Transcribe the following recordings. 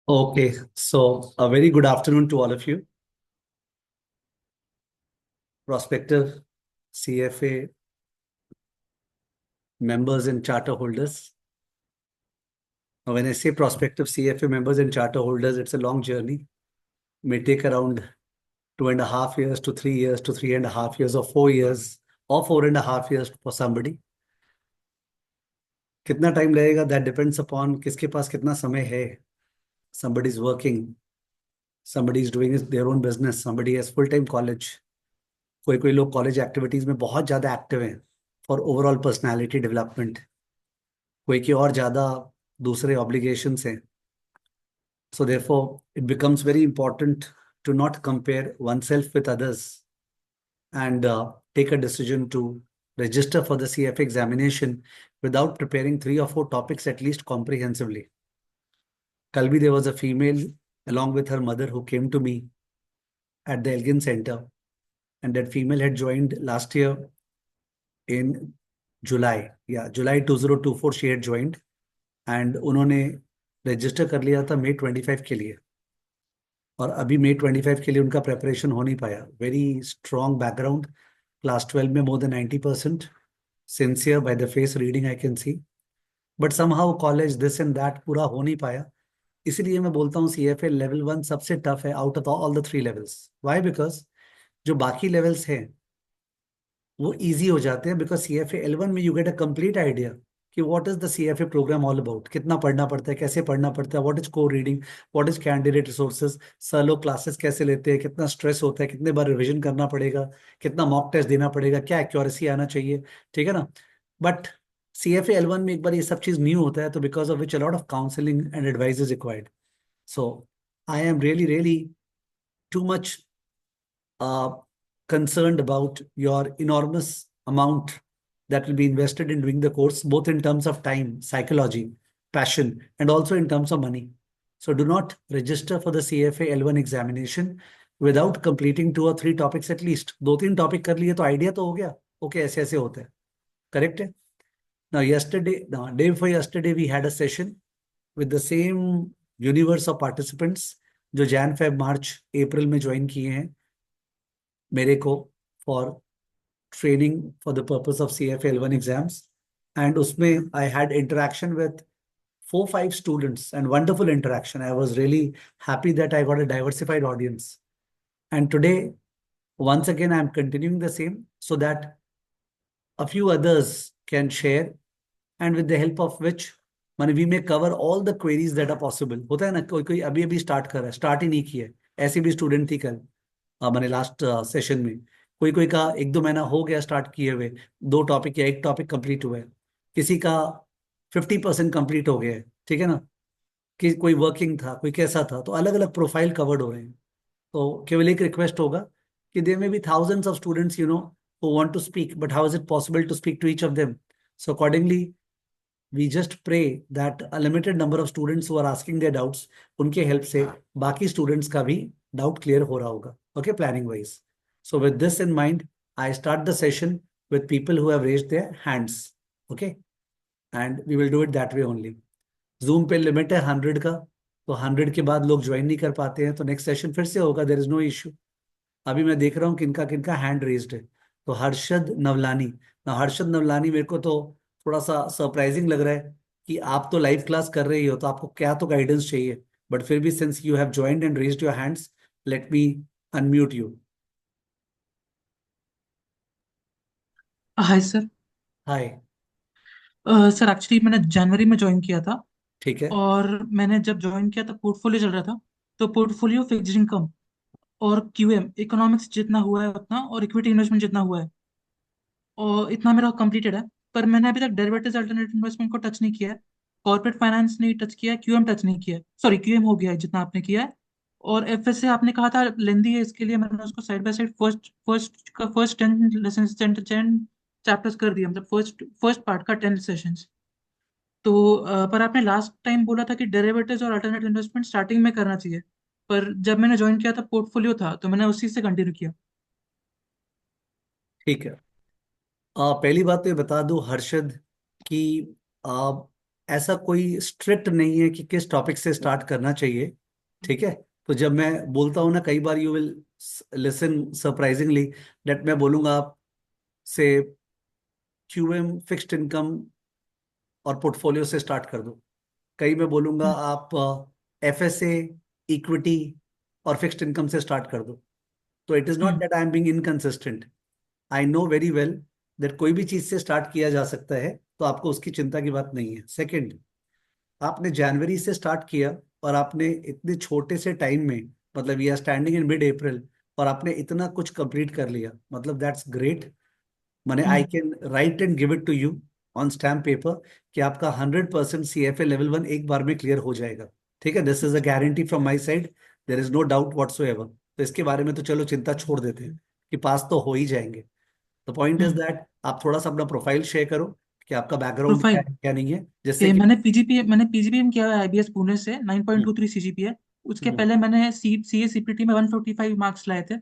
Okay, so a very good afternoon to all of you, prospective CFA members and charter holders. Now, when I say prospective CFA members and charter holders, it's a long journey. May take around 2.5 years to 3 years to 3.5 years or 4 years or 4.5 years for somebody. कितना time लगेगा that depends upon किसके पास कितना समय है. Somebody is working, somebody is doing their own business, somebody has full-time college. कोई कोई लोग college activities में बहुत ज्यादा एक्टिव हैं फॉर ओवरऑल पर्सनालिटी डेवलपमेंट. कोई की और ज्यादा दूसरे ऑब्लिगेशंस हैं. So therefore it becomes very important to not compare oneself with others and take a decision to register for the CFA examination without preparing 3 or 4 topics at least comprehensively. Kalbi, there was a female along with her mother who came to me at the Elgin Center, and that female had joined last year in July. Yeah, July 2024 she had joined, and उन्होंने register कर लिया था मई 25 के लिए. और अभी मई 25 के लिए उनका प्रेपरेशन हो नहीं पाया. वेरी स्ट्रॉन्ग बैकग्राउंड, क्लास 12 में more than 90%, sincere by the face reading I can see. But somehow college this and that पूरा हो नहीं पाया. इसलिए मैं बोलता हूँ CFA लेवल 1 सबसे टफ है out of all the 3 levels. Why? Because जो बाकी लेवल्स हैं वो इजी हो जाते हैं. बिकॉज CFA L1 में you get a complete idea कि what is the CFA program all about, कितना पढ़ना पड़ता है, कैसे पढ़ना पड़ता है, what is core reading, what is candidate resources, sir लोग क्लासेस कैसे लेते हैं, कितना स्ट्रेस होता है, कितने बार रिविजन करना पड़ेगा, कितना मॉक टेस्ट देना पड़ेगा, क्या एक्यूरेसी आना चाहिए. ठीक है ना. बट CFA L1 में एक बार ये सब चीज न्यू होता है, तो because of which a lot of counselling and advice is required. So I am really really too much uh, concerned about your enormous amount that will be invested in doing the course, both in terms of time, psychology, passion, and also in terms of money. So do not register for the CFA L1 examination without completing 2 or 3 topics at least. 2-3 topic कर लिए तो idea तो हो गया. Okay, ऐसे ऐसे होता है. करेक्ट है. Now yesterday, no, day before yesterday, we had a session with the same universe of participants जो जैन फेब मार्च अप्रैल में ज्वाइन किए हैं मेरे को for training for the purpose of CFA L1 exams. And उसमें I had interaction with 4-5 students and wonderful interaction. I was really happy that I got a diversified audience. And today, once again, I'm continuing the same so that a few others can share, and with the help of which माने we may cover all the queries that are possible. होता है ना, कोई कोई अभी अभी start कर रहा है, स्टार्ट ही नहीं किया है. ऐसी भी स्टूडेंट थी कल मैंने लास्ट सेशन में. कोई कोई का 1-2 महीना हो गया स्टार्ट किए हुए, 2 टॉपिक या 1 टॉपिक कंप्लीट हुआ है, किसी का 50% कंप्लीट हो गया है. ठीक है ना. कि कोई वर्किंग था, कोई कैसा था, तो अलग अलग प्रोफाइल कवर्ड हो रहे हैं. तो केवल एक रिक्वेस्ट होगा कि there may be thousands of students who want to speak, but how is it possible to speak to each of them? So accordingly, we just pray that a limited number of students who are asking their doubts, उनके help से बाकी students का भी doubt clear हो रहा होगा. Okay, planning wise. So with this in mind, I start the session with people who have raised their hands. Okay, and we will do it that way only. Zoom पे limit है 100 का, तो 100 के बाद लोग ज्वाइन नहीं कर पाते हैं, तो नेक्स्ट सेशन फिर से होगा. There is no issue. अभी मैं देख रहा हूँ किनका किनका हैंड रेज्ड है. तो हर्षद नवलानी, ना हर्षद नवलानी, मेरे को तो थोड़ा सा सरप्राइजिंग लग रहा है कि आप तो लाइव क्लास कर रही हो, तो आपको क्या तो गाइडेंस चाहिए. बट फिर भी since you have joined and raised your hands, let me unmute you. Hi sir. Hi. Sir actually मैंने जनवरी में ज्वाइन किया था। ठीक है. और मैंने जब ज्वाइन किया था पोर्टफोलियो चल रहा था। तो पोर्टफोलियो फिक्स्ड इनकम और QM इकोनॉमिक्स जितना हुआ है उतना, और इक्विटी इन्वेस्टमेंट जितना हुआ है, और इतना मेरा कंप्लीटेड है। पर मैंने अभी तक डेरिवेटिव्स अल्टरनेटिव इन्वेस्टमेंट को टच नहीं किया है। कॉर्पोरेट फाइनेंस नहीं टच किया है, QM टच नहीं किया है। सॉरी, QM हो गया है जितना आपने किया है। और FSA आपने कहा था लेंदी है, इसके लिए मैंने उसको side by side first 10 lesson 10 chapters कर दिया, मतलब फर्स्ट फर्स्ट पार्ट का 10 सेशंस। तो पर आपने लास्ट टाइम बोला था कि डेरिवेटिव्स और अल्टरनेटिव इन्वेस्टमेंट स्टार्टिंग में करना चाहिए। पर जब मैंने ज्वाइन किया था पोर्टफोलियो था, तो मैंने उसी से कंटिन्यू किया। ठीक है. पहली बात तो ये बता दूं हर्षद कि ऐसा कोई स्ट्रिक्ट नहीं है कि किस टॉपिक से स्टार्ट करना चाहिए। ठीक है। तो जब मैं बोलता हूँ ना, कई बार you will listen surprisingly that मैं बोलूंगा आप से क्यूएम, फिक्स्ड इनकम और पोर्टफोलियो से स्टार्ट कर दो। कहीं मैं बोलूंगा हम्म। आप एफएसए, इक्विटी और फिक्स्ड इनकम से स्टार्ट कर दो। तो it is not hmm. That I am being inconsistent. I know very well that कोई भी चीज से स्टार्ट किया जा सकता है, तो आपको उसकी चिंता की बात नहीं है। सेकंड, आपने जनवरी से स्टार्ट किया और आपने इतने छोटे से टाइम में, मतलब we are standing in mid April, और आपने इतना कुछ कंप्लीट कर लिया, मतलब दैट्स ग्रेट। माने I hmm. Can write and give it to you on stamp paper कि आपका 100% सीएफए लेवल 1 एक बार में क्लियर हो जाएगा। ठीक है, this is a guarantee from my side, there is no doubt whatsoever. तो इसके बारे में तो चलो चिंता छोड़ देते हैं कि पास तो हो ही जाएंगे। The point is hmm. That आप थोड़ा सा अपना प्रोफाइल शेयर करो कि आपका बैकग्राउंड क्या प्रोफाइल। है क्या नहीं है, जिससे कि। मैंने पीजीपीएम किया है आईबीएस पुणे से, 9.23 सीजीपीए। उसके हम्म। पहले मैंने सीए सीपीटी में 155 मार्क्स लाए थे।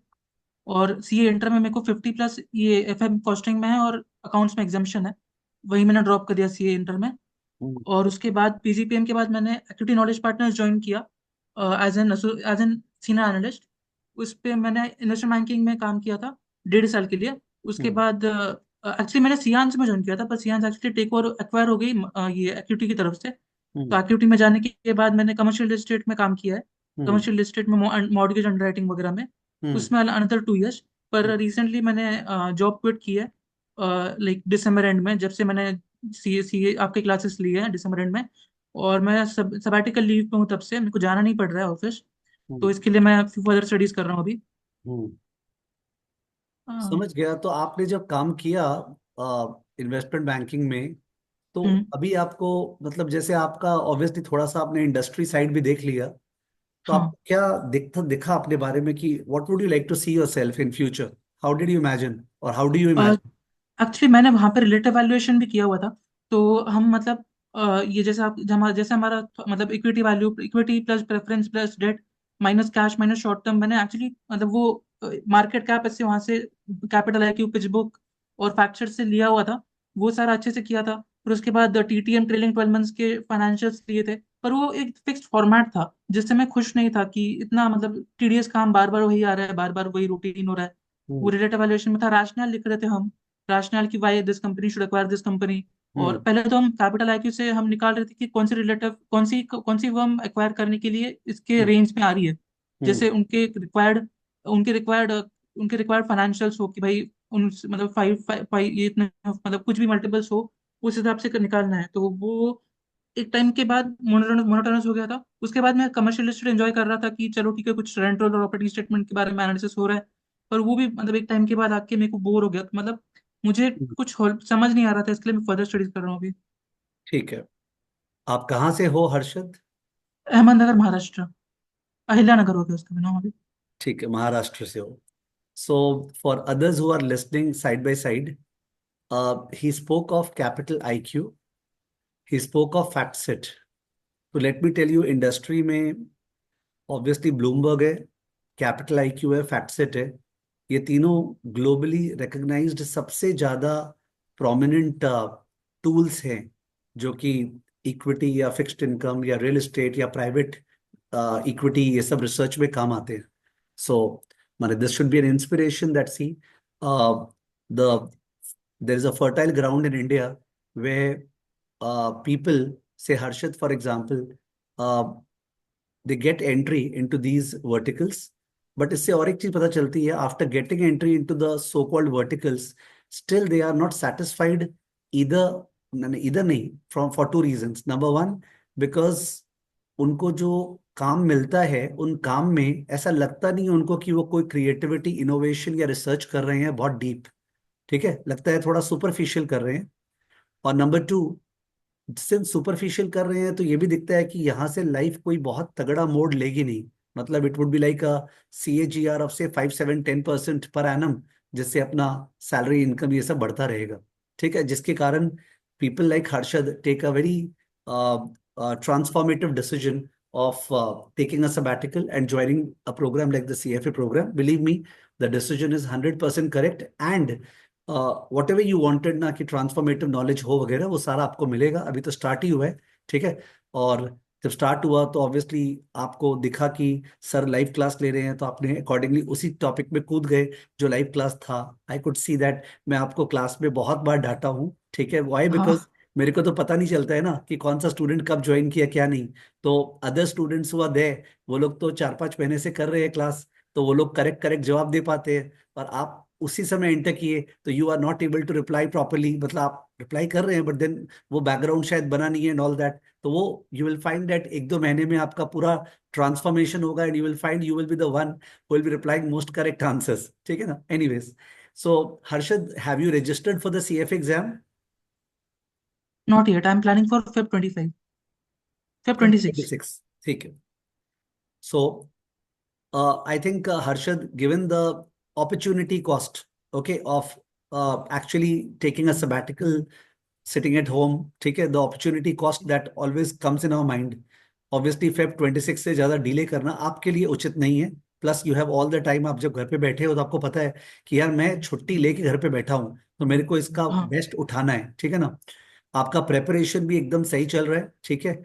और सीए इंटर में मेरे को 50+ ये एफएम कॉस्टिंग में है और अकाउंट्स में एग्जाम्पशन है। वही मैंने ड्रॉप कर दिया सीए इंटर में। हम्म। और उसके बाद पीजीपीएम के बाद मैंने एक्टिविटी नॉलेज पार्टनर्स ज्वाइन किया एज एन सीनियर एनालिस्ट। उस पे मैंने इन्वेस्टमेंट बैंकिंग में काम किया था 1.5 साल के लिए। उसके हम्म। बाद एक्चुअली मैंने सियांस में ज्वाइन किया था, पर सियांस एक्चुअली टेक ओवर एक्वायर हो गई ये एक्टिविटी की तरफ से। तो हम्म। एक्टिविटी में जाने के बाद मैंने कमर्शियल एस्टेट में काम किया है। हम्म। कमर्शियल एस्टेट में मॉर्गेज अंडरराइटिंग वगैरह में। हम्म। उसमें अनदर 2 इयर्स। पर हम्म। रिसेंटली मैंने जॉब क्विट की है, लाइक दिसंबर एंड में, जब से मैंने सी ए आपके क्लासेस लिए हैं दिसंबर एंड में। और मैं सबैटिकल लीव पे हूँ, तब से मेरे को जाना नहीं पड़ रहा है ऑफिस। तो हम्म। इसके लिए मैं फर्दर स्टडीज कर रहा हूँ अभी। हम्म। हाँ। समझ गया। तो आपने जब काम किया इन्वेस्टमेंट बैंकिंग में, तो हम्म। अभी आपको, मतलब जैसे आपका ऑब्वियसली थोड़ा सा आपने इंडस्ट्री साइड भी देख लिया, तो हाँ। आपको क्या दिखता दिखा अपने बारे में कि what would you like to see yourself in future? How did you imagine और how do you imagine? Actually मैंने वहाँ पे रिलेटिव वैल्यूएशन भी किया हुआ था। तो हम मतलब ये जैसे हमारा मतलब equity value, equity plus preference plus debt minus cash minus short term, मैंने एक्चुअली मतलब वो मार्केट कैप से वहाँ से कैपिटल आईक्यू पिच बुक और फैक्चर से लिया हुआ था। वो सारा अच्छे से किया था। फिर उसके बाद टीटीएम ट्रेलिंग 12 मंथ्स के फाइनेंशियल्स लिए थे। पर वो एक फिक्स्ड फॉर्मेट था जिससे मैं खुश नहीं था कि इतना मतलब टीडीएस काम बार बार वही आ रहा है, बार बार वही रूटीन हो रहा है। वो हम्म। रिलेटिव वैल्यूएशन में था, रैशनल लिख रहे थे हम। रैशनल की why this company should acquire this company. और हम्म। पहले तो हम कैपिटल आईक्यू से हम निकाल रहे थे कि कौन सी फर्म एक्वायर करने के लिए इसके हम्म। रेंज में आ रही है। हम्म। जैसे उनके रिक्वायर्ड फाइनेंशियल्स हो कि भाई उन मतलब फाइव फाइव ये इतने मतलब कुछ भी मल्टीपल्स हो, उस हिसाब से निकालना है। तो वो एक टाइम के बाद मोनोटोनस हो गया था। उसके बाद मैं कमर्शियल एस्टेट एंजॉय कर रहा था कि चलो ठीक है, कुछ रेंटल और ऑपरेटिंग स्टेटमेंट के बारे में एनालिसिस हो रहा है। पर वो भी मतलब एक टाइम के बाद आके मेरे को बोर हो गया, तो मतलब मुझे हम्म। कुछ समझ नहीं आ रहा था, इसके लिए मैं फर्दर स्टडीज कर रहा हूँ अभी। ठीक है। आप कहाँ से हो हर्षद? अहमदनगर, महाराष्ट्र। अहिल्या नगर हो गया उसका भी नाम अभी। ठीक है, महाराष्ट्र से हो। So for others who are listening side by side, he spoke of capital IQ, he spoke of FactSet. तो let me tell you, industry में ऑब्वियसली ब्लूमबर्ग है, कैपिटल आईक्यू है, फैक्टसेट है। ये तीनों ग्लोबली रिकग्नाइज्ड सबसे ज्यादा प्रोमिनेंट टूल्स हैं जो कि इक्विटी या फिक्स्ड इनकम या रियल एस्टेट या प्राइवेट इक्विटी ये सब रिसर्च में काम आते हैं। सो माने this should be an inspiration that see the there is a fertile ground in India where people, say Harshad, for example, uh, they get entry into these verticals. But इससे और एक चीज पता चलती है, after getting entry into the so-called verticals, still they are not satisfied either, either नहीं, from for two reasons. Number one, because उनको जो काम मिलता है उन काम में ऐसा लगता नहीं है उनको कि वो कोई क्रिएटिविटी, इनोवेशन या रिसर्च कर रहे हैं बहुत डीप। ठीक है, लगता है थोड़ा सुपरफिशियल कर रहे हैं। और नंबर टू, सिंस सुपरफिशियल कर रहे हैं तो ये भी दिखता है कि यहाँ से लाइफ कोई बहुत तगड़ा मोड़ लेगी नहीं। मतलब it would be like a CAGR of से 5 7 10% पर एनम, जिससे अपना सैलरी इनकम ये सब बढ़ता रहेगा। ठीक है, जिसके कारण people like Harshad take a very transformative decision of taking a sabbatical and joining a program like the CFA program. Believe me, the decision is 100% correct, and whatever you wanted ना कि ट्रांसफॉर्मेटिव नॉलेज हो वगैरह, वो सारा आपको मिलेगा। अभी तो स्टार्ट ही हुआ है, ठीक है। और जब स्टार्ट हुआ तो ऑब्वियसली आपको दिखा कि सर लाइव क्लास ले रहे हैं, तो आपने अकॉर्डिंगली उसी टॉपिक में कूद गए जो लाइव क्लास था। आई कुड सी दैट मैं आपको क्लास में बहुत बार डांटा हूँ, ठीक है। वाई? बिकॉज हाँ मेरे को तो पता नहीं चलता है ना कि कौन सा स्टूडेंट कब ज्वाइन किया क्या नहीं। तो अदर स्टूडेंट्स हुआ दे, वो लोग तो 4-5 महीने से कर रहे हैं क्लास, तो वो लोग करेक्ट करेक्ट जवाब दे पाते हैं। और आप उसी समय एंटर किए तो you are not able to reply properly, मतलब आप रिप्लाई कर रहे हैं बट देन वो बैकग्राउंड शायद बना नहीं है एंड ऑल दैट। तो वो यू विल फाइंड दैट 1-2 महीने में आपका पूरा ट्रांसफॉर्मेशन होगा and you will find you will be the one who will be replying most correct answers, ठीक है ना। Anyways, so Harshad, have you registered for the CF exam? Not yet, I am planning for Feb 25, Feb 26। 26, ठीक है। सो I think, Harshad, given the opportunity cost, okay, of actually taking a sabbatical, sitting at home, ठीक है, the opportunity cost that always comes in our mind. Obviously, Feb 26 से ज़्यादा delay करना आपके लिए उचित नहीं है। Plus you have all the time, आप जब घर पे बैठे हो तो आपको पता है कि यार मैं छुट्टी लेके घर पे बैठा हूँ, तो मेरे को इसका हाँ बेस्ट उठाना है, ठीक है ना। आपका प्रेपरेशन भी एकदम सही चल रहा है, ठीक है।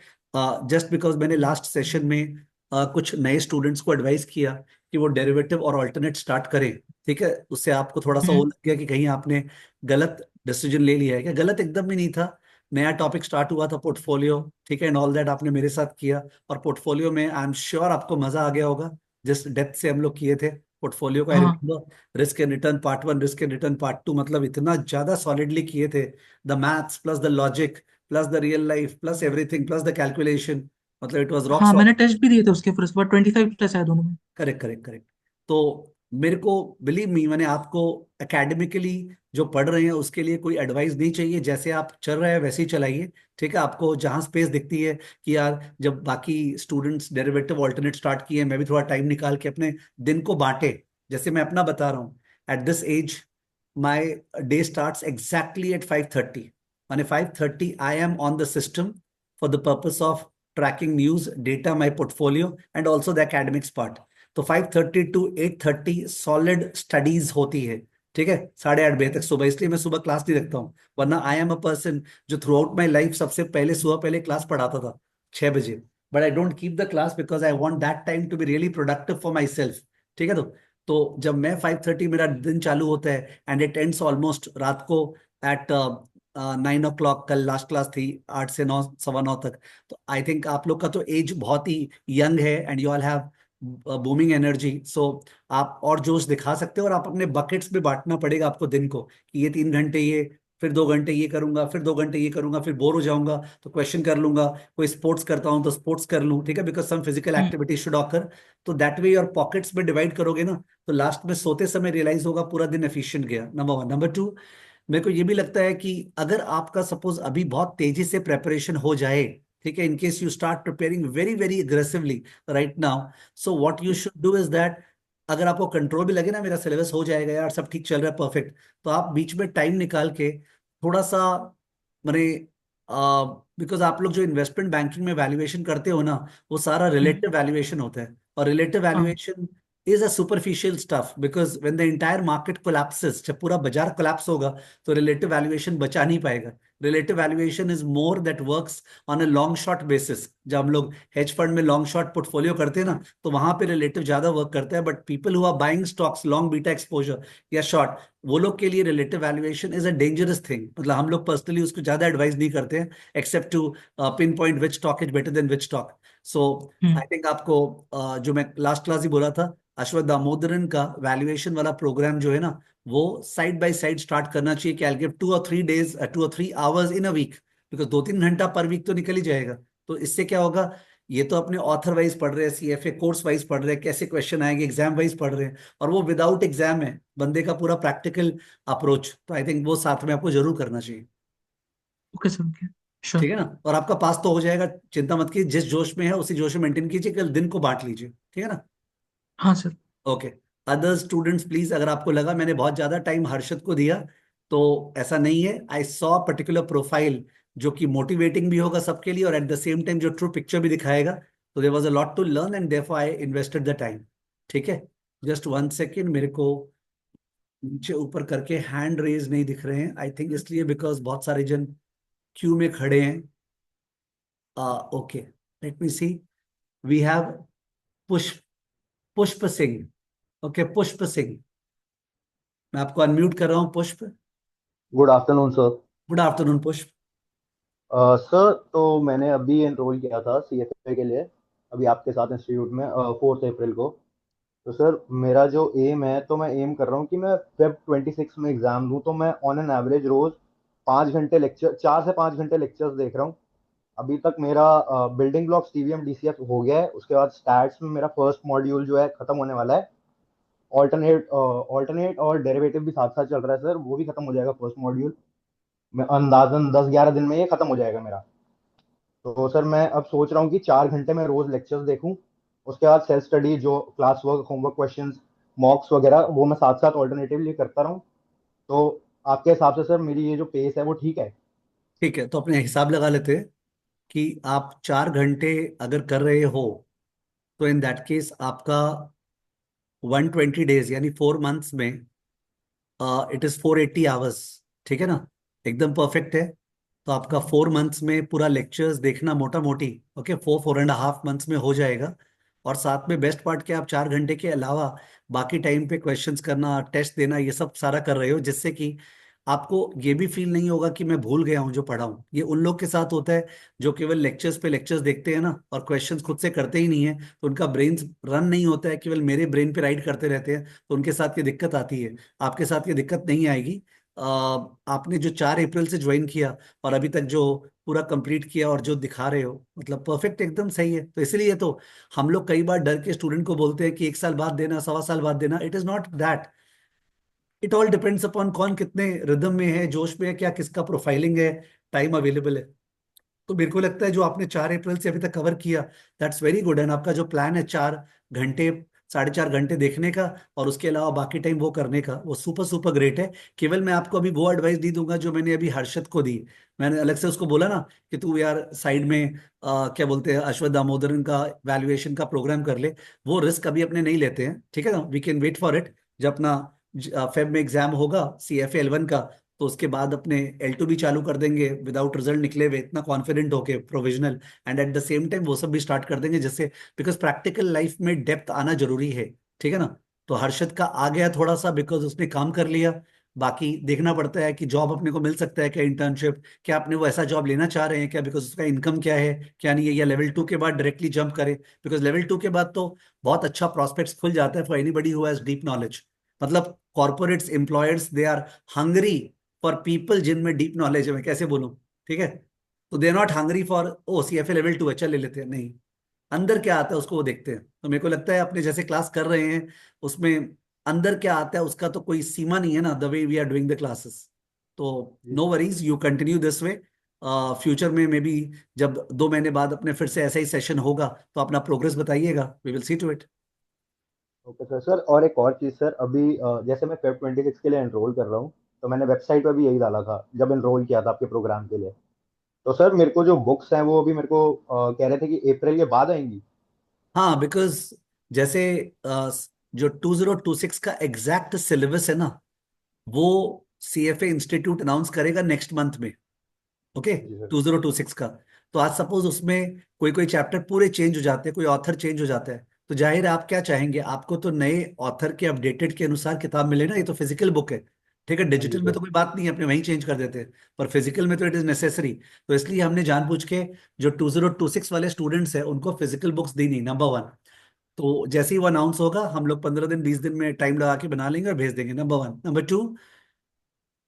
जस्ट बिकॉज मैंने लास्ट सेशन में कुछ नए स्टूडेंट्स को एडवाइस किया कि वो डेरिवेटिव और अल्टरनेट स्टार्ट करें, ठीक है, उससे आपको थोड़ा सा वो हम्म, लग गया कि कहीं आपने गलत डिसीजन ले लिया है क्या। गलत एकदम भी नहीं था। नया टॉपिक स्टार्ट हुआ था पोर्टफोलियो, ठीक है, एंड ऑल दैट आपने मेरे साथ किया। और पोर्टफोलियो में आई एम श्योर आपको मजा आ गया होगा, जिस डेप्थ से हम लोग किए थे पोर्टफोलियो को। आई हाँ remember risk and return part 1, risk and return part 2, मतलब इतना ज्यादा सॉलिडली किए थे। The maths plus the logic plus the real life plus everything plus the calculation, मतलब इट वाज रॉक। हाँ, मैंने टेस्ट भी दिए थे उसके, फिर उसके बाद 25 प्लस आया दोनों में। Correct correct correct. तो मेरे को, बिलीव मी, मैंने आपको एकेडमिकली जो पढ़ रहे हैं उसके लिए कोई एडवाइस नहीं चाहिए। जैसे आप चल रहे हैं वैसे ही चलाइए, ठीक है। आपको जहां स्पेस दिखती है कि यार जब बाकी स्टूडेंट्स डेरिवेटिव ऑल्टरनेट स्टार्ट किए, मैं भी थोड़ा टाइम निकाल के अपने दिन को बांटे। जैसे मैं अपना बता रहा हूँ, at this age my day start exactly at 5:30। माने 5:30 I am on the system for the purpose of tracking news data, my portfolio and also the academics part. तो 5:30 टू 8:30 सॉलिड स्टडीज होती है, ठीक है, 8:30 बजे तक सुबह। इसलिए मैं सुबह क्लास नहीं रखता हूँ, वरना आई एम अ पर्सन जो थ्रू आउट माई लाइफ सबसे पहले सुबह पहले क्लास पढ़ाता था 6 बजे। But I don't keep the class because I want that time to be really productive for myself, ठीक है। तो जब मैं 5:30 मेरा दिन चालू होता है एंड इट एंड्स ऑलमोस्ट रात को एट 9 o'clock। कल लास्ट क्लास थी 8 से 9, 9:15 तक। तो आई थिंक आप लोग का तो एज बहुत ही यंग है and you all have booming energy. So आप और जोश दिखा सकते हो, और आप अपने बकेट्स में बांटना पड़ेगा आपको दिन को कि ये 3 घंटे ये, फिर 2 घंटे ये करूंगा, फिर 2 घंटे ये करूंगा, फिर बोर हो जाऊंगा तो क्वेश्चन कर लूंगा, कोई स्पोर्ट्स करता हूं तो स्पोर्ट्स कर लूं, ठीक है, because some physical hmm, activity should occur. तो दैट वे और पॉकेट्स में डिवाइड करोगे ना, तो लास्ट में सोते समय रियलाइज होगा पूरा दिन एफिशिएंट गया, नंबर वन। नंबर टू, मेरे को ये भी लगता है कि अगर आपका सपोज अभी बहुत तेजी से प्रेपरेशन हो जाए, ठीक है, in case you start preparing very very aggressively right now, so what you should do is that, अगर आपको कंट्रोल भी लगे ना मेरा सिलेबस हो जाएगा यार, सब ठीक चल रहा है परफेक्ट, तो आप बीच में टाइम निकाल के थोड़ा सा, मैंने, बिकॉज आप लोग जो इन्वेस्टमेंट बैंकिंग में वैल्यूएशन करते हो ना, वो सारा हम्म, रिलेटिव वैल्यूएशन होता है। और रिलेटिव हाँ valuation is a superficial stuff, because when the entire market collapses, जब पूरा बाजार कोलैप्स होगा तो रिलेटिव वैल्यूएशन बचा नहीं पाएगा। Relative valuation is more that works on a long short basis. जब हम लोग हेज फंड में लॉन्ग शॉर्ट पोर्टफोलियो करते हैं ना, तो वहां पे रिलेटिव ज्यादा वर्क करता है। But people who are buying stocks long beta exposure या शॉर्ट, वो लोग के लिए relative valuation is a dangerous thing. मतलब हम लोग पर्सनली उसको ज्यादा एडवाइस नहीं करते हैं, except to pinpoint which stock is better than which stock. So hmm, I think आपको जो मैं लास्ट क्लास ही बोला था, अश्वथ दामोदरन का वैल्यूएशन वाला प्रोग्राम जो है ना, वो साइड बाय साइड स्टार्ट करना चाहिए कि आई गिव 2 और 3 डेज, 2 और 3 hours in a week, because 2-3 घंटा पर वीक तो निकल ही जाएगा। तो इससे क्या होगा, ये तो अपने ऑथर वाइज पढ़ रहे हैं, सीएफए कोर्स वाइज पढ़ रहे हैं, कैसे क्वेश्चन आएंगे एग्जाम वाइज पढ़ रहे हैं, और वो विदाउट एग्जाम है बंदे का पूरा प्रैक्टिकल अप्रोच। तो आई थिंक वो साथ में आपको जरूर करना चाहिए, ओके सर, ओके, श्योर। ठीक है ना। और आपका पास तो हो जाएगा, चिंता मत कीजिए, जिस जोश में है उसी जोश में मेंटेन कीजिए, कल दिन को बांट लीजिए, ठीक है ना। हाँ sir. Okay. Other students please, अगर आपको लगा मैंने बहुत ज्यादा टाइम हर्षद को दिया, तो ऐसा नहीं है। आई सॉ पर्टिकुलर प्रोफाइल जो कि मोटिवेटिंग भी होगा सबके लिए और एट द सेम टाइम जो ट्रू पिक्चर भी दिखाएगा। तो there was a lot to learn and therefore I invested the time, ठीक है। जस्ट 1 सेकेंड, मेरे को नीचे ऊपर करके हैंड रेज नहीं दिख रहे हैं, आई थिंक इसलिए बिकॉज बहुत सारे जन क्यू में खड़े हैं। Okay, let me see, we have Pushp, Pushp Singh. Okay, पुष्प सिंह, मैं आपको अनम्यूट कर रहा हूँ पुष्प। Good afternoon sir. Good afternoon पुष्प। सर तो मैंने अभी एनरोल किया था सीएफए के लिए, अभी आपके साथ इंस्टीट्यूट में 4 अप्रैल को। तो सर मेरा जो एम है, तो मैं एम कर रहा हूँ कि मैं Feb 26 में एग्जाम दूँ, तो मैं ऑन एन एवरेज रोज 5 घंटे लेक्चर, 4 से 5 घंटे लेक्चर्स देख रहा हूँ। अभी तक मेरा बिल्डिंग ब्लॉक्स टीवीएम डीसीएफ हो गया है, उसके बाद स्टैट्स में मेरा फर्स्ट मॉड्यूल जो है खत्म होने वाला है। ऑल्टरनेट और डेरिवेटिव भी साथ साथ चल रहा है सर, वो भी खत्म हो जाएगा फर्स्ट मॉड्यूल। मैं अंदाजन 10-11 दिन में ये खत्म हो जाएगा मेरा। तो सर मैं अब सोच रहा हूँ कि 4 घंटे में रोज लेक्चर्स देखूं, उसके बाद सेल्फ स्टडी, जो क्लास वर्क, होमवर्क क्वेश्चंस, मॉक्स वगैरह, वो मैं साथ साथ ऑल्टरनेटिवली करता रहूं। तो आपके हिसाब से सर मेरी ये जो पेस है वो ठीक है? ठीक है, तो अपने हिसाब लगा लेते हैं कि आप 4 घंटे अगर कर रहे हो, तो इन दैट केस आपका 120 डेज यानी 4 मंथ्स में इट इज 480 आवर्स। ठीक है ना, एकदम परफेक्ट है। तो आपका 4 मंथ्स में पूरा लेक्चर्स देखना मोटा मोटी, ओके, 4-4.5 मंथ्स में हो जाएगा। और साथ में बेस्ट पार्ट क्या, आप 4 घंटे के अलावा बाकी टाइम पे क्वेश्चंस करना, टेस्ट देना, ये सब सारा कर रहे हो, जिससे कि आपको ये भी फील नहीं होगा कि मैं भूल गया हूँ जो पढ़ा हूँ। ये उन लोग के साथ होता है जो केवल लेक्चर्स पे लेक्चर्स देखते हैं ना, और क्वेश्चंस खुद से करते ही नहीं है, तो उनका ब्रेन रन नहीं होता है, केवल मेरे ब्रेन पे राइड करते रहते हैं, तो उनके साथ ये दिक्कत आती है। आपके साथ ये दिक्कत नहीं आएगी। आपने जो 4 अप्रैल से ज्वाइन किया और अभी तक जो पूरा कंप्लीट किया और जो दिखा रहे हो, मतलब परफेक्ट, एकदम सही है। तो इसलिए तो हम लोग कई बार डर के स्टूडेंट को बोलते हैं कि 1 साल बाद देना, 1.25 साल बाद देना। It is not that. It all depends upon कौन कितने रिदम में है, जोश में है, क्या किसका प्रोफाइलिंग है, टाइम अवेलेबल है। तो मेरे को लगता है जो आपने 4 अप्रैल से अभी तक कवर किया, दैट्स वेरी गुड। एंड आपका जो प्लान है 4 घंटे, 4.5 घंटे देखने का और उसके अलावा बाकी टाइम वो करने का, वो सुपर सुपर ग्रेट है। केवल मैं आपको अभी वो एडवाइस नहीं दूंगा जो मैंने अभी हर्षद को दी। मैंने अलग से उसको बोला ना कि तू यार साइड में क्या बोलते हैं, अश्वत्थ दामोदरन का वैल्यूएशन का प्रोग्राम कर ले। वो रिस्क अभी अपने नहीं लेते हैं, ठीक है ना, we can wait for it. जब अपना फेब में एग्जाम होगा CFA L1 का, तो उसके बाद अपने L2 भी चालू कर देंगे विदाउट रिजल्ट निकले हुए, इतना कॉन्फिडेंट होके provisional. And eight the same time वो सब भी स्टार्ट कर देंगे, जिससे बिकॉज प्रैक्टिकल लाइफ में डेप्थ आना जरूरी है। ठीक है ना। तो हर्षद का आ गया थोड़ा सा, बिकॉज उसने काम कर लिया। बाकी देखना पड़ता है कि जॉब अपने को मिल सकता है क्या, इंटर्नशिप क्या, अपने वो ऐसा जॉब लेना चाह रहे हैं क्या, बिकॉज उसका इनकम क्या है क्या नहीं है, या लेवल 2 के बाद डायरेक्टली जंप करे। बिकॉज लेवल 2 के बाद तो बहुत अच्छा प्रोस्पेक्ट्स खुल जाता है for anybody who has deep knowledge. मतलब corporates employers they are hungry for people जिनमें डीप नॉलेज है, मैं कैसे बोलूं। ठीक है। तो they are not hungry for oh CFA level 2 अच्छा ले लेते हैं, नहीं। अंदर क्या आता है उसको वो देखते हैं। तो मेरे को लगता है अपने जैसे क्लास कर रहे हैं उसमें अंदर क्या आता है उसका तो कोई सीमा नहीं है ना, the way we are doing the classes. तो जी no sir. Worries, you continue this way. Future में मे बी जब 2 महीने बाद अपने फिर से ऐसा ही सेशन होगा, तो अपना प्रोग्रेस बताइएगा, we will see to it. Okay sir. Sir और एक और चीज़ सर, अभी जैसे मैं Feb 26 के लिए एनरोल कर रहा हूँ, तो मैंने वेबसाइट पर भी यही डाला था जब एनरोल किया था आपके प्रोग्राम के लिए। तो सर मेरे को जो बुक्स हैं वो अभी मेरे को कह रहे थे कि अप्रैल के बाद आएंगी। हाँ, बिकॉज जैसे जो 2026 का एग्जैक्ट सिलेबस है ना, वो CFA इंस्टीट्यूट अनाउंस करेगा नेक्स्ट मंथ में। ओके, जी सर। 2026 का। तो आज सपोज उसमें कोई कोई चैप्टर पूरे चेंज हो जाते हैं, कोई ऑथर चेंज हो जाता है, तो जाहिर है आप क्या चाहेंगे, आपको तो नए ऑथर के अपडेटेड के अनुसार किताब मिले ना, ये तो फिजिकल बुक है। ठीक है, हाँ जी डिजिटल में सर। तो कोई बात नहीं है, अपने वहीं चेंज कर देते हैं। पर फिजिकल में तो इट इज नेसेसरी। तो इसलिए हमने जानबूझ के जो 2026 वाले स्टूडेंट्स हैं उनको फिजिकल बुक्स दी नहीं, नंबर 1। तो जैसे ही वो अनाउंस होगा हम लोग 15 दिन 20 दिन में टाइम लगा के बना लेंगे और भेज देंगे, नंबर 1। नंबर 2,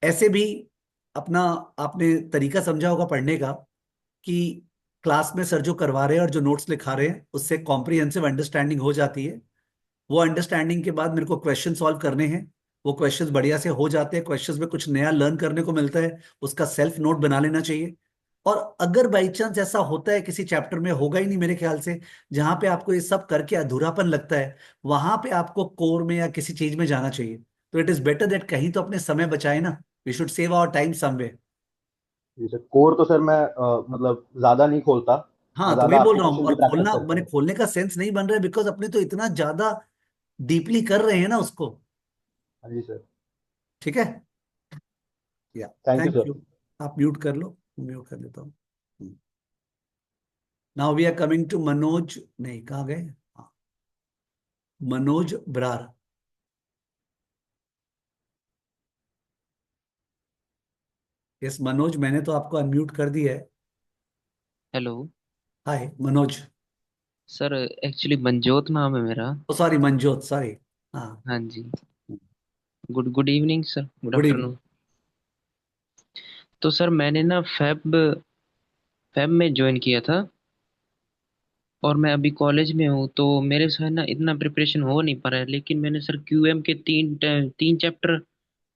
ऐसे भी अपना आपने तरीका समझा होगा पढ़ने का, कि क्लास में सर जो करवा रहे हैं और जो नोट्स लिखा रहे हैं उससे कॉम्प्रिहेंसिव अंडरस्टैंडिंग हो जाती है। वो अंडरस्टैंडिंग के बाद मेरे को क्वेश्चन सॉल्व करने हैं। वो क्वेश्चंस बढ़िया से हो जाते हैं, क्वेश्चंस में कुछ नया लर्न करने को मिलता है, उसका सेल्फ नोट बना लेना चाहिए। और अगर बाई चांस ऐसा होता है किसी चैप्टर में, होगा ही नहीं मेरे ख्याल से, जहां पे आपको ये सब करके अधूरापन लगता है, वहां पे आपको कोर में या किसी चीज में जाना चाहिए। तो इट इज बेटर दैट कहीं तो अपने समय बचाए ना। We should save our time someway. जी सर, कोर तो सर मैं मतलब ज़्यादा नहीं खोलता। मैं हाँ, तो ज़्यादा वही बोल आपके रहा हूँ, क्वेश्चन की और प्रैक्टिस खोलना करता मैंने हूँ। खोलने का सेंस नहीं बन रहा है, बिकॉज अपने तो इतना ज्यादा डीपली कर रहे हैं ना उसको। हाँ जी सर। ठीक है। या thank you thank sir. You. आप म्यूट कर लो, म्यूट कर लेता हूँ। Now we are coming to Manoj, नहीं कहाँ गए, हाँ, मनोज ब्रार। यस मनोज, मैंने तो आपको अनम्यूट कर दिया है। Hello. Hi Manoj. Sir actually Manjot नाम है मेरा। Oh sorry Manjot, sorry. हाँ। हाँ जी। Good good evening sir, good good evening. Afternoon. तो सर मैंने ना फैब फैब में ज्वाइन किया था, और मैं अभी कॉलेज में हूँ, तो मेरे से है ना इतना प्रिपरेशन हो नहीं पा रहा है। लेकिन मैंने सर क्यूएम के तीन चैप्टर,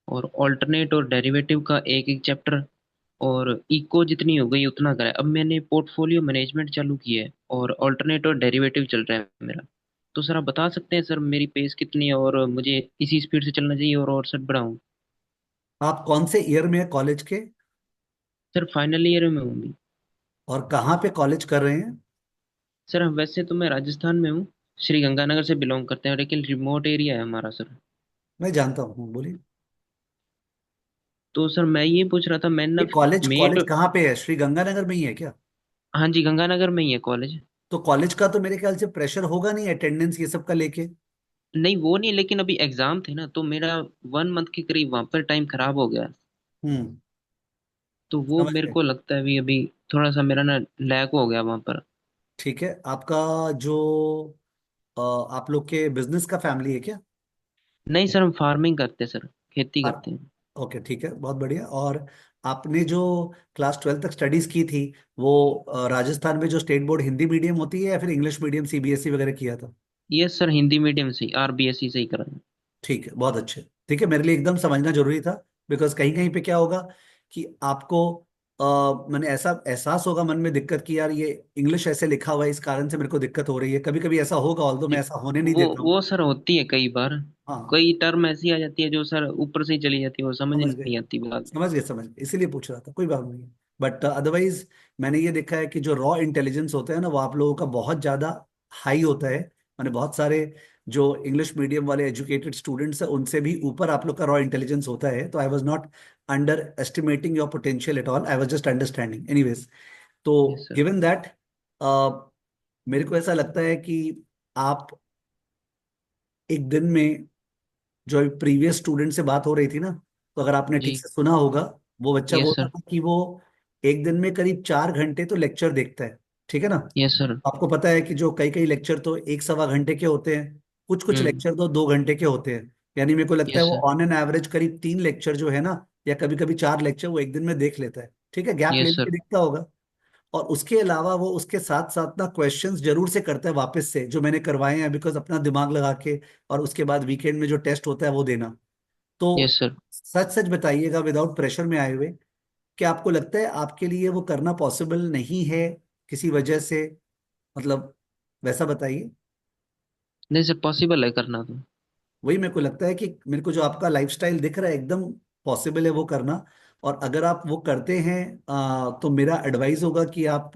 और ऑल्टरनेट और डेरिवेटिव का एक एक चैप्टर, और इको जितनी हो गई उतना करा है। अब मैंने पोर्टफोलियो मैनेजमेंट चालू किया है, और ऑल्टरनेट और डेरिवेटिव चल रहा है मेरा। तो सर आप बता सकते हैं सर मेरी पेस कितनी है, और मुझे इसी स्पीड से चलना चाहिए और सर बढ़ाऊँ? आप कौन से ईयर में है कॉलेज के? सर फाइनल ईयर में हूँ अभी। और कहाँ पे कॉलेज कर रहे हैं? सर वैसे तो मैं राजस्थान में हूँ, श्री गंगानगर से बिलोंग करते हैं, लेकिन रिमोट एरिया है हमारा सर। मैं जानता हूँ, बोलिए। तो सर मैं ये पूछ रहा था, मैंने ये ना कॉलेज मेट। कॉलेज कहाँ पे है, श्री गंगानगर में ही है क्या? हाँ जी, गंगानगर में ही है कॉलेज। तो कॉलेज का तो मेरे ख्याल से प्रेशर होगा नहीं अटेंडेंस ये सब का लेके। नहीं वो नहीं, लेकिन अभी एग्जाम थे ना, तो मेरा 1 मंथ के करीब वहाँ पर टाइम खराब हो गया। हम्म। तो वो समझ मेरे गए। को लगता है अभी अभी थोड़ा सा मेरा ना लैग हो गया वहाँ पर। ठीक है, आपका जो आप लोग के बिजनेस का फैमिली है क्या? नहीं सर, हम फार्मिंग करते हैं सर, खेती हाँ। करते हैं। ओके ठीक है, बहुत बढ़िया। और आपने जो क्लास 12 तक स्टडीज की थी वो राजस्थान में जो स्टेट बोर्ड हिंदी मीडियम होती है या फिर इंग्लिश मीडियम सीबीएसई वगैरह किया था? ये सर हिंदी मीडियम से ही, आरबीएसई से ही करा है। ठीक है, बहुत अच्छे। ठीक है, मेरे लिए एकदम समझना जरूरी था। बिकॉज कहीं कहीं पे क्या होगा कि आपको मैंने ऐसा एहसास होगा मन में दिक्कत की यार ये इंग्लिश ऐसे लिखा हुआ है इस कारण से मेरे को दिक्कत हो रही है, कभी कभी ऐसा होगा, ऑल्दो मैं जी। ऐसा होने नहीं वो देता हूँ। वो सर होती है कई बार। हाँ। कई टर्म ऐसी आ जाती है जो सर ऊपर से ही चली जाती है, वो समझ समझ गए, नहीं आती बात। समझ गए, इसीलिए पूछ रहा था, कोई बात नहीं है। बट अदरवाइज मैंने ये देखा है कि जो रॉ इंटेलिजेंस होता है ना वो आप लोगों का बहुत ज्यादा हाई होता है। मैंने बहुत सारे जो इंग्लिश मीडियम वाले एजुकेटेड स्टूडेंट्स हैं उनसे भी ऊपर आप लोग का रॉ इंटेलिजेंस होता है। तो I was not under estimating your potential at all, I was just understanding anyways. तो यस सर। गिवन दैट मेरे को ऐसा लगता है कि आप एक दिन में, जो प्रीवियस स्टूडेंट से बात हो रही थी ना, तो अगर आपने ठीक जी। से सुना होगा, वो बच्चा बोल यस रहा सर। था कि वो एक दिन में करीब 4 घंटे तो लेक्चर देखता है। ठीक है ना? Yes sir. आपको पता है कि जो कई कई लेक्चर तो 1 सवा घंटे के होते हैं, कुछ कुछ हम्म। लेक्चर तो 2 घंटे के होते हैं। यानी मेरे को लगता है यस वो सर। ऑन एन एवरेज करीब 3 लेक्चर जो है ना, या कभी कभी 4 लेक्चर वो एक दिन में देख लेता है। ठीक है, गैप ले यस लेके सर। देखता होगा। और उसके अलावा वो उसके साथ साथ ना क्वेश्चंस जरूर से करता है वापस से, जो मैंने करवाए हैं, बिकॉज अपना दिमाग लगा के। और उसके बाद वीकेंड में जो टेस्ट होता है वो देना। तो यस सर। सच सच बताइएगा विदाउट प्रेशर में आए हुए, कि आपको लगता है आपके लिए वो करना पॉसिबल नहीं है किसी वजह से, मतलब वैसा बताइए। नहीं सर, पॉसिबल है करना तो। वही मेरे को लगता है कि मेरे को जो आपका लाइफस्टाइल दिख रहा है एकदम पॉसिबल है वो करना। और अगर आप वो करते हैं तो मेरा एडवाइस होगा कि आप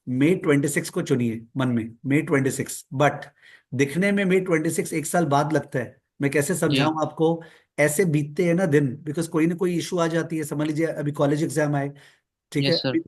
May 26 को चुनिए मन में, May 26। बट दिखने में May 26 1 साल बाद लगता है। मैं कैसे जी। समझाऊं आपको? ऐसे बीतते हैं ना दिन, बिकॉज कोई ना कोई इशू आ जाती है। समझ लीजिए अभी कॉलेज एग्जाम आए, ठीक है, यस सर।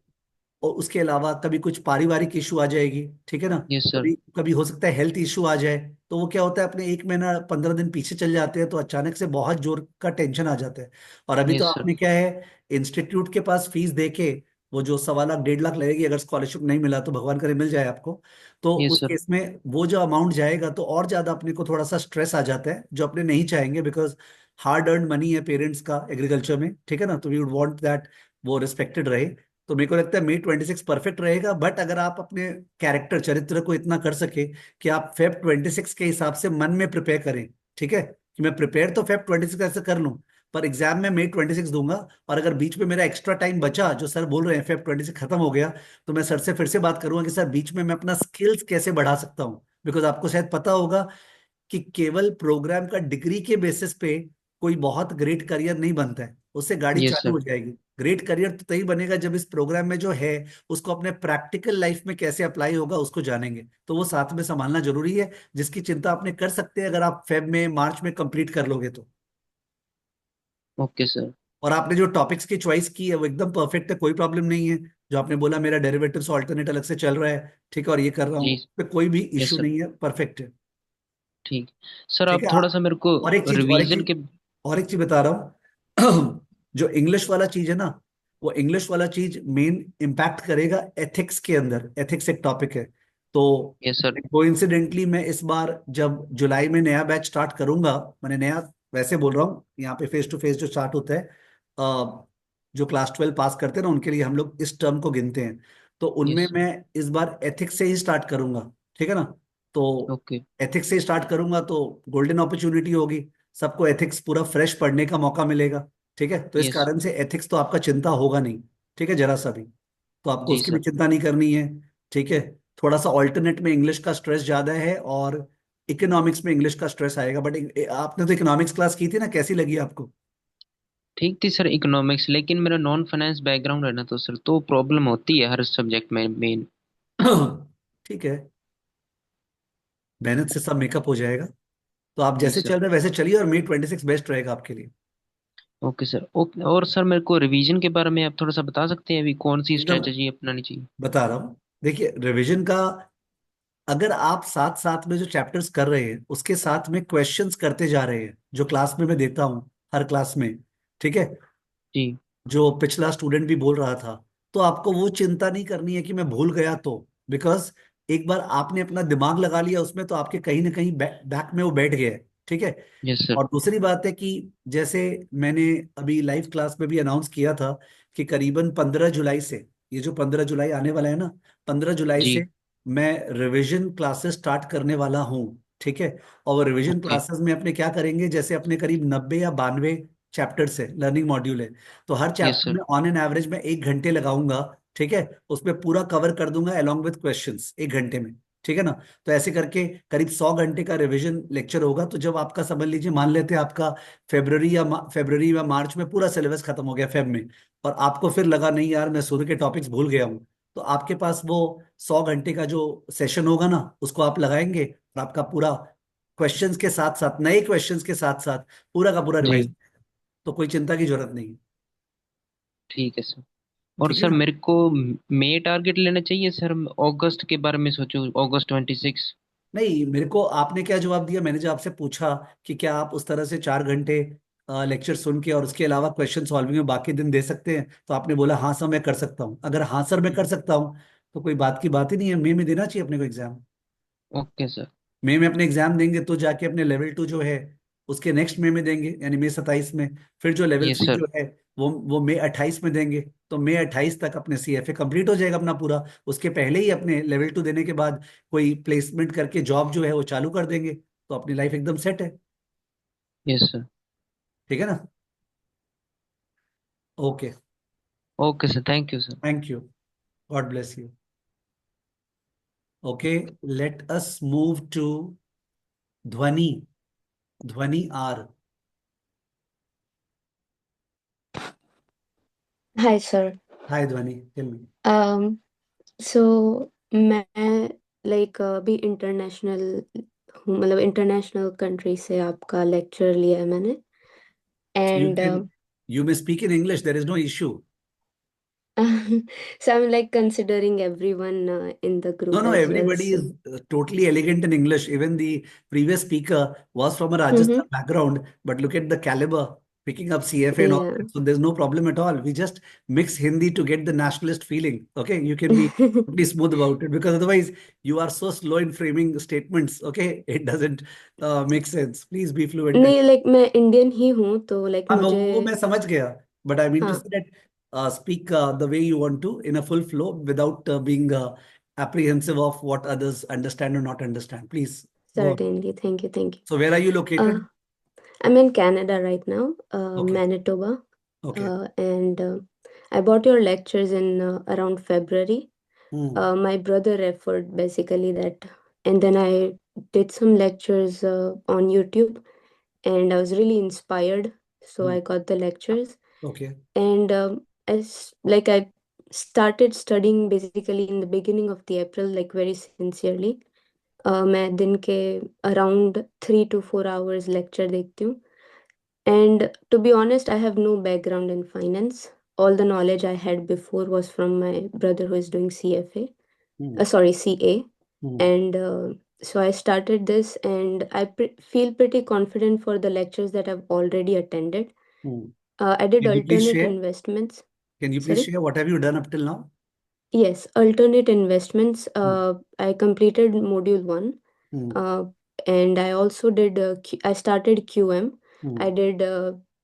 और उसके अलावा कभी कुछ पारिवारिक इशू आ जाएगी, ठीक है ना, यस सर। कभी कभी हो सकता है हेल्थ इशू आ जाए। तो वो क्या होता है, अपने 1 महीना 15 दिन पीछे चल जाते हैं, तो अचानक से बहुत जोर का टेंशन आ जाता है। और अभी तो यस सर। आपने क्या है, इंस्टीट्यूट के पास फीस दे के वो जो 1.25 लाख 1.5 लाख लगेगी, अगर स्कॉलरशिप नहीं मिला तो भगवान करे मिल जाए आपको। तो यस उस सर। केस में वो जो अमाउंट जाएगा तो और ज्यादा अपने को थोड़ा सा स्ट्रेस आ जाता है, जो अपने नहीं चाहेंगे, बिकॉज हार्ड अर्न मनी है पेरेंट्स का एग्रीकल्चर में, ठीक है ना, तो वी वुड वांट दैट वो रिस्पेक्टेड रहे। तो मेरे को लगता है May 26 परफेक्ट रहेगा। बट अगर आप अपने कैरेक्टर चरित्र को इतना कर सके कि आप Feb 26 के हिसाब से मन में प्रिपेयर करें, ठीक है, कि मैं प्रिपेयर तो Feb 26 ऐसे कर लूं, पर एग्जाम में May 26 दूंगा। और अगर बीच में मेरा एक्स्ट्रा टाइम बचा, जो सर बोल रहे हैं Feb 26 खत्म हो गया, तो मैं सर से फिर से बात करूंगा कि सर बीच में मैं अपना स्किल्स कैसे बढ़ा सकता हूँ। बिकॉज आपको शायद पता होगा कि केवल प्रोग्राम का डिग्री के बेसिस पे कोई बहुत ग्रेट करियर नहीं बनता है, उससे गाड़ी यस चालू सर। हो जाएगी। ग्रेट करियर तो तभी बनेगा जब इस प्रोग्राम में जो है उसको अपने प्रैक्टिकल लाइफ में कैसे अप्लाई होगा उसको जानेंगे। तो वो साथ में संभालना जरूरी है, जिसकी चिंता आपने कर सकते हैं अगर आप फेब में मार्च में कंप्लीट कर लोगे तो। Okay sir. और आपने जो टॉपिक्स की चॉइस की है वो एकदम परफेक्ट है, कोई प्रॉब्लम नहीं है। जो आपने बोला मेरा डेरिवेटिव्स ऑल्टरनेट अलग से चल रहा है, ठीक है, और ये कर रहा जी। हूँ, पे कोई भी यस इशू सर। नहीं है, परफेक्ट है। ठीक। सर ठीक आप है थोड़ा सा मेरे को और एक चीज और एक रिवीजन चीज के। और एक चीज बता रहा हूँ। जो इंग्लिश वाला चीज है ना, वो इंग्लिश वाला चीज मेन इम्पैक्ट करेगा एथिक्स के अंदर। एथिक्स एक टॉपिक है। तो यस सर। कोइंसिडेंटली मैं इस बार जब जुलाई में नया बैच स्टार्ट करूंगा, मैंने नया वैसे बोल रहा हूँ, यहाँ पे फेस टू फेस जो स्टार्ट होता है, जो क्लास 12 पास करते हैं ना उनके लिए हम लोग इस टर्म को गिनते हैं। तो उनमें यस सर। मैं इस बार एथिक्स से ही स्टार्ट करूंगा, ठीक है ना। तो ओके। एथिक्स से स्टार्ट करूंगा तो गोल्डन अपॉर्चुनिटी होगी, सबको एथिक्स पूरा फ्रेश पढ़ने का मौका मिलेगा। ठीक है, तो इस यस। कारण से एथिक्स तो आपका चिंता होगा नहीं, ठीक है, जरा सा भी। तो आपको जी उसकी भी सर। चिंता नहीं करनी है। ठीक है, थोड़ा सा ऑल्टरनेट में इंग्लिश का स्ट्रेस ज्यादा है और इकोनॉमिक्स में इंग्लिश का स्ट्रेस आएगा। बट आपने तो इकोनॉमिक्स क्लास की थी ना, कैसी लगी आपको? ठीक थी सर इकोनॉमिक्स, लेकिन मेरा नॉन फाइनेंस बैकग्राउंड है ना, तो सर तो प्रॉब्लम होती है हर सब्जेक्ट में मेन। ठीक है, मेहनत से सब मेकअप हो जाएगा। तो आप जी जैसे सर। चल रहे हैं वैसे चलिए, और May 26 बेस्ट रहेगा आपके लिए। Okay sir. ओके, और सर मेरे को रिवीजन के बारे में आप थोड़ा सा बता सकते हैं अभी कौन सी एकदम स्ट्रेटजी अपनानी चाहिए? बता रहा हूँ, देखिए रिवीजन का, अगर आप साथ साथ में जो चैप्टर्स कर रहे हैं उसके साथ में क्वेश्चंस करते जा रहे हैं, जो क्लास में मैं देता हूँ हर क्लास में, ठीक है, जी। जो पिछला स्टूडेंट भी बोल रहा था, तो आपको वो चिंता नहीं करनी है कि मैं भूल गया तो। बिकॉज एक बार आपने अपना दिमाग लगा लिया उसमें तो आपके कहीं ना कहीं बैक में वो बैठ गया है, ठीक है। Yes sir. और दूसरी बात है कि जैसे मैंने अभी लाइव क्लास में भी अनाउंस किया था कि करीबन 15 जुलाई से, ये जो 15 जुलाई आने वाला है ना, 15 जुलाई जी। से मैं रिवीजन क्लासेस स्टार्ट करने वाला हूँ, ठीक है। और रिवीजन ओके। क्लासेस में अपने क्या करेंगे, जैसे अपने करीब 90 या 92 चैप्टर्स है, लर्निंग मॉड्यूल है। तो हर यस चैप्टर सर। में ऑन एन एवरेज में 1 घंटे लगाऊंगा, ठीक है। उसमें पूरा कवर कर दूंगा अलॉन्ग विद क्वेश्चंस 1 घंटे में, ठीक है ना। तो ऐसे करके करीब 100 घंटे का रिवीजन लेक्चर होगा। तो जब आपका समझ लीजिए, मान लेते हैं आपका फरवरी या मार्च में पूरा सिलेबस खत्म हो गया फेब में, और आपको फिर लगा नहीं यार मैं शुरू के टॉपिक्स भूल गया हूँ, तो आपके पास वो 100 घंटे का जो सेशन होगा ना उसको आप लगाएंगे, और आपका पूरा क्वेश्चंस के साथ साथ, नए क्वेश्चंस के साथ साथ पूरा का पूरा रिवाइज, जी। तो कोई चिंता की जरूरत नहीं है। ठीक है सर। और ठीक है सर ना। मेरे को मई टारगेट लेना चाहिए सर? अगस्त के बारे में सोचूं, अगस्त 26? नहीं, मेरे को आपने क्या जवाब दिया, मैंने जब आपसे पूछा कि क्या आप उस तरह से 4 घंटे लेक्चर सुन के और उसके अलावा क्वेश्चन सॉल्विंग में बाकी दिन दे सकते हैं, तो आपने बोला हाँ सर मैं कर सकता हूँ। अगर हाँ सर मैं कर सकता हूँ तो कोई बात की बात ही नहीं है, मई में देना चाहिए अपने को एग्जाम। Okay sir. मई में अपने एग्जाम देंगे तो जाके अपने लेवल 2 जो है उसके नेक्स्ट मई में देंगे, यानी May 27 में। फिर जो लेवल यस 3 सर। जो है वो May 28 में देंगे। तो May 28 तक अपने CFA कंप्लीट हो जाएगा अपना पूरा। उसके पहले ही अपने लेवल 2 देने के बाद कोई प्लेसमेंट करके जॉब जो है वो चालू कर देंगे, तो अपनी लाइफ एकदम सेट है। Yes sir. ठीक है ना। Okay, okay sir, thank you sir. Thank you, God bless you. Okay, let us move to Dhwani, Dhwani are. Hi, sir. हाय ध्वनि, टेल मी। Um, so मैं अभी इंटरनेशनल हूँ, मतलब इंटरनेशनल कंट्री से आपका लेक्चर लिया है मैंने। You and can, you may speak in English, there is no issue. so I'm like considering everyone in the No, group no, as well. everybody So is totally elegant in English. Even the previous speaker was from a mm-hmm. Rajasthan background, but look at the caliber, picking up CFA and all Yeah. that. So there's no problem at all. We just mix Hindi to get the nationalist feeling. Okay, you can be smooth about it, because otherwise you are so slow in framing statements. Okay, it doesn't make sense. Please be fluent in. नहीं, मैं Indian ही हूँ, तो हाँ, मुझे वो मैं समझ गया, but I mean to हाँ, say that speak the way you want to in a full flow without being apprehensive of what others understand or not understand. Please go on. certainly, thank you, thank you. So where are you uh, located? I'm in Canada right now, Okay, Manitoba, okay. and I bought your lectures in around February. Hmm. My brother referred basically that, and then I did some lectures on YouTube, and I was really inspired. So Hmm. I got the lectures, Okay. and I started studying basically in the beginning of the April, like very sincerely. मैं दिन के around 3 to 4 hours lecture देखती हूँ, And to be honest, I have no background in finance. All the knowledge I had before was from my brother who is doing CFA, Hmm. sorry, CA. Hmm. And so I started this, and I feel pretty confident for the lectures that I've already attended. Hmm. I did Can you please alternate share? investments. Can you please Sorry? share what have you done up till now? Yes, alternate investments. Hmm. I completed module one, Hmm. uh, and I also did. I started QM. I Hmm. did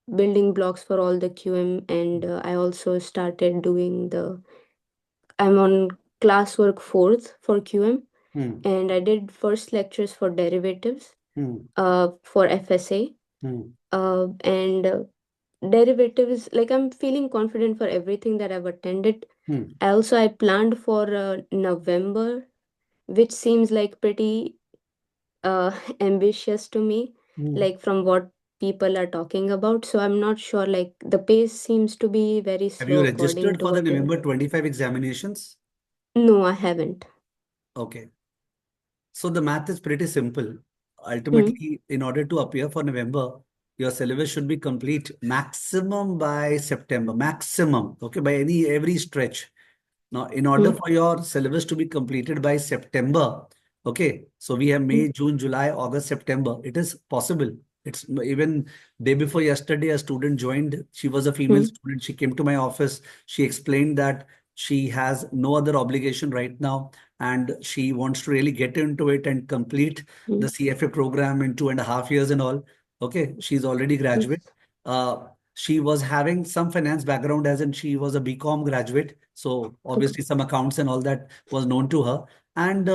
building blocks for all the QM, and I also started doing the. I'm on classwork fourth for QM, Hmm. and I did first lectures for derivatives, Hmm. for FSA, Hmm. and derivatives. Like, I'm feeling confident for everything that I've attended. Hmm. I planned for November, which seems like pretty ambitious to me, Hmm. like from what people are talking about. So I'm not sure. Like, the pace seems to be very Have you slow according registered to for the whatever. November 25 examinations? No, I haven't. Okay. So the math is pretty simple. Hmm. Ultimately, in order to appear for November, your syllabus should be complete maximum by September, maximum, okay, by every stretch. Now, in order Hmm. for your syllabus to be completed by September, okay, so we have Hmm. May, June, July, August, September. It is possible. It's even day before yesterday, a student joined. She was a female Hmm. student. She came to my office. She explained that she has no other obligation right now and she wants to really get into it and complete Hmm. the CFA program in 2.5 years and all. Okay, she's already graduate. Yes. She was having some finance background as in she was a BCom graduate. So Okay. obviously some accounts and all that was known to her. And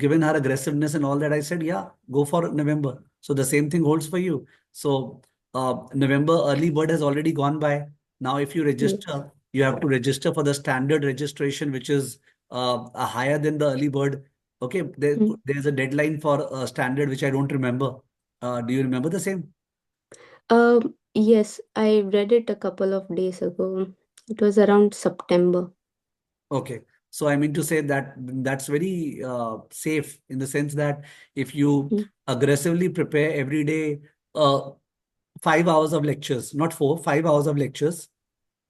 given her aggressiveness and all that, I said, yeah, go for November. So the same thing holds for you. So November early bird has already gone by. Now, if you Yes. register, you have to register for the standard registration, which is higher than the early bird. Okay, Hmm. there's a deadline for standard, which I don't remember. Do you remember the same? Yes, I read it a couple of days ago. It was around September. Okay. So I mean to say that that's very safe in the sense that if you Hmm. aggressively prepare every day, 5 hours of lectures, not four, 5 hours of lectures,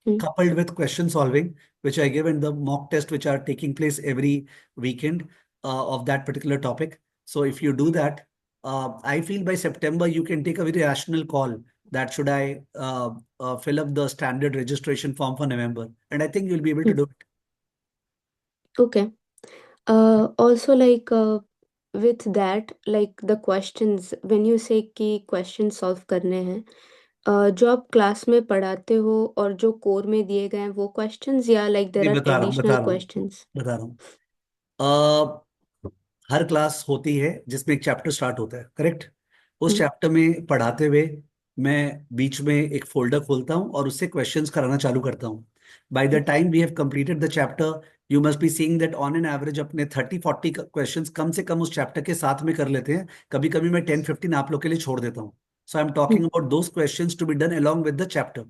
Hmm. coupled with question solving, which I give in the mock test, which are taking place every weekend of that particular topic. So if you do that, I feel by September you can take a very rational call that should I fill up the standard registration form for November, and I think you'll be able to Hmm. do it. Okay. Also, like, with that, like the questions, when you say कि question solve करने हैं, जो आप class में पढ़ाते हो और जो कोर में दिए गए हैं वो क्वेश्चंस, या लाइक देर नहीं, आर बता रहा हूँ बता एडिशनल रहा हूँ क्वेश्चंस? बता रहा हूँ। हर क्लास होती है जिसमें एक चैप्टर स्टार्ट होता है, करेक्ट? उस हम्म। चैप्टर में पढ़ाते हुए मैं बीच में एक फोल्डर खोलता हूँ और उससे क्वेश्चंस कराना चालू करता हूँ। By the time we have completed the chapter, you must be seeing that on an average अपने 30-40 क्वेश्चंस कम से कम उस चैप्टर के साथ में कर लेते हैं। कभी कभी मैं 10-15 आप लोग के लिए छोड़ देता हूँ। So I am talking hmm. About those questions to be done along with the chapter.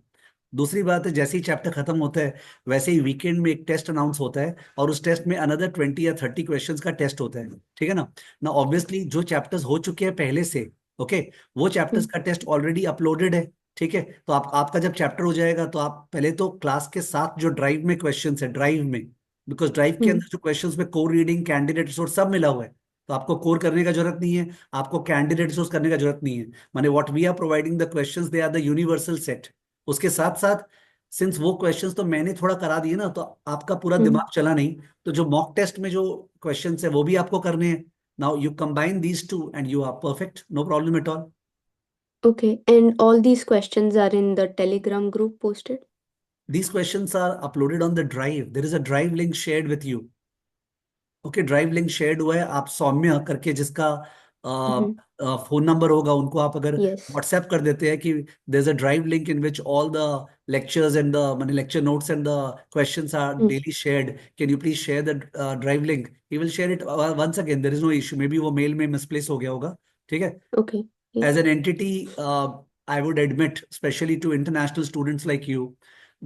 दूसरी बात है, जैसे ही चैप्टर खत्म होता है वैसे ही वीकेंड में एक टेस्ट अनाउंस होता है और उस टेस्ट में अनदर 20 या 30 क्वेश्चंस का टेस्ट होता है, ठीक है ना? ना ऑब्वियसली जो चैप्टर्स हो चुके हैं पहले से, ओके, वो चैप्टर्स हम्म। का टेस्ट ऑलरेडी अपलोडेड है, ठीक है? तो आपका जब चैप्टर हो जाएगा तो आप पहले तो क्लास के साथ जो ड्राइव में क्वेश्चंस है, ड्राइव में, बिकॉज ड्राइव के हम्म। अंदर जो क्वेश्चंस में कोर रीडिंग, कैंडिडेट रिसोर्स सब मिला हुआ है, तो आपको कोर करने का जरूरत नहीं है, आपको कैंडिडेट रिसोर्स करने का जरूरत नहीं है। माने what we are providing the questions, they are the universal set. उसके साथ साथ सिंस वो क्वेश्चंस तो मैंने थोड़ा करा दिए ना, तो आपका पूरा हम्म। दिमाग चला नहीं, तो जो मॉक टेस्ट में जो क्वेश्चंस है वो भी आपको करने हैं। Now you combine these two and you are perfect, no problem at all. Okay, and all these questions are in the Telegram group posted? These questions are uploaded on the drive. There is a drive link shared with you. Okay, drive link shared हुआ है। आप सौम्य करके जिसका Mm-hmm. Phone number होगा, उनको आप अगर Yes. WhatsApp कर देते हैं कि there is a drive link in which all the lectures and the माने lecture notes and the questions are Mm. Daily shared, can you please share the drive link? He will share it once again, there is no issue, may be वो mail में misplace हो गया होगा, ठीक है? Okay. Yeah. As an entity, I would admit, especially to international students like you,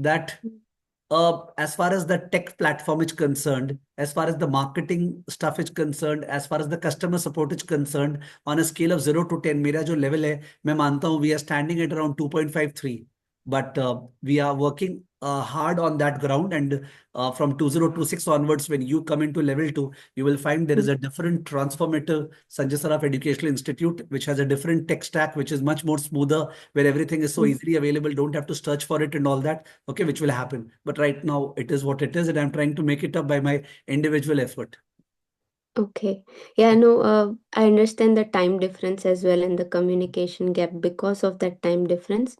that as far as the tech platform is concerned, as far as the marketing stuff is concerned, as far as the customer support is concerned, on a scale of 0 to 10, मेरा जो level है, मैं मानता हूँ we are standing at around 2.53. But we are working hard on that ground, and from 2026 onwards, when you come into level 2, you will find there is a different transformative Sanjay Saraf Educational Institute, which has a different tech stack, which is much more smoother, where everything is so easily available, don't have to search for it and all that, okay, which will happen. But right now, it is what it is, and I'm trying to make it up by my individual effort. Okay. Yeah, no, I understand the time difference as well and the communication gap because of that time difference.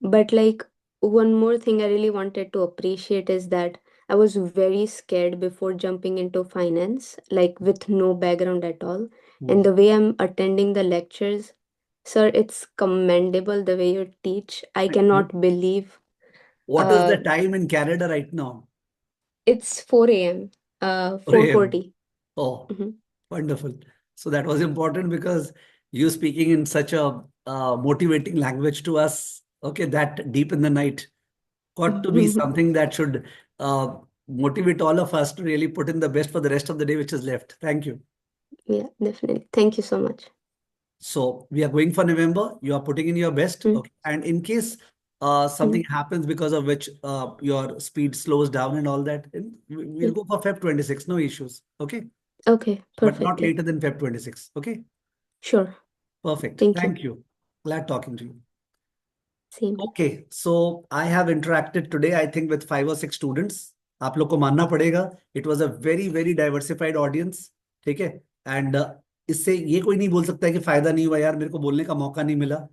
But like one more thing I really wanted to appreciate is that I was very scared before jumping into finance, like with no background at all. And the way I'm attending the lectures, sir, it's commendable the way you teach. I Thank you. cannot believe What is the uh time in Canada right now? it's 4 a.m. 4 a.m. 4:40. Oh, Mhm. wonderful. So that was important because you speaking in such a motivating language to us, okay, that deep in the night, got to be something that should motivate all of us to really put in the best for the rest of the day, which is left. Thank you. Yeah, definitely. Thank you so much. So we are going for November. You are putting in your best. Mm. Okay. And in case something happens because of which your speed slows down and all that, we'll go for Feb 26. No issues. Okay. Okay, But not perfect. Yeah. later than Feb 26. Okay. Sure. Perfect. Thank you. Thank you. Glad talking to you. Same. Okay. So I have interacted today, I think, with 5 or 6 students. आप लोग को मानना पड़ेगा, it was a very very diversified audience. ठीक है. And इससे ये कोई नहीं बोल सकता है कि फायदा नहीं हुआ यार, मेरे को बोलने का मौका नहीं मिला.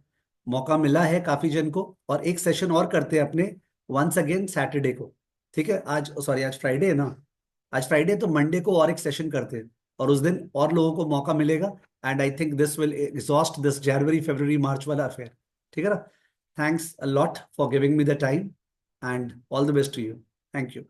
मौका मिला है काफी जन को, और एक सेशन और करते हैं अपने वंस अगेन सैटरडे को. ठीक है. आज सॉरी, आज फ्राइडे है ना. आज फ्राइडे, तो मंडे को और एक सेशन करते हैं, और उस दिन और लोगों को मौका मिलेगा. And I think this will exhaust this January February March वाला अफेयर. ठीक है ना. Thanks a lot for giving me the time, and all the best to you. Thank you.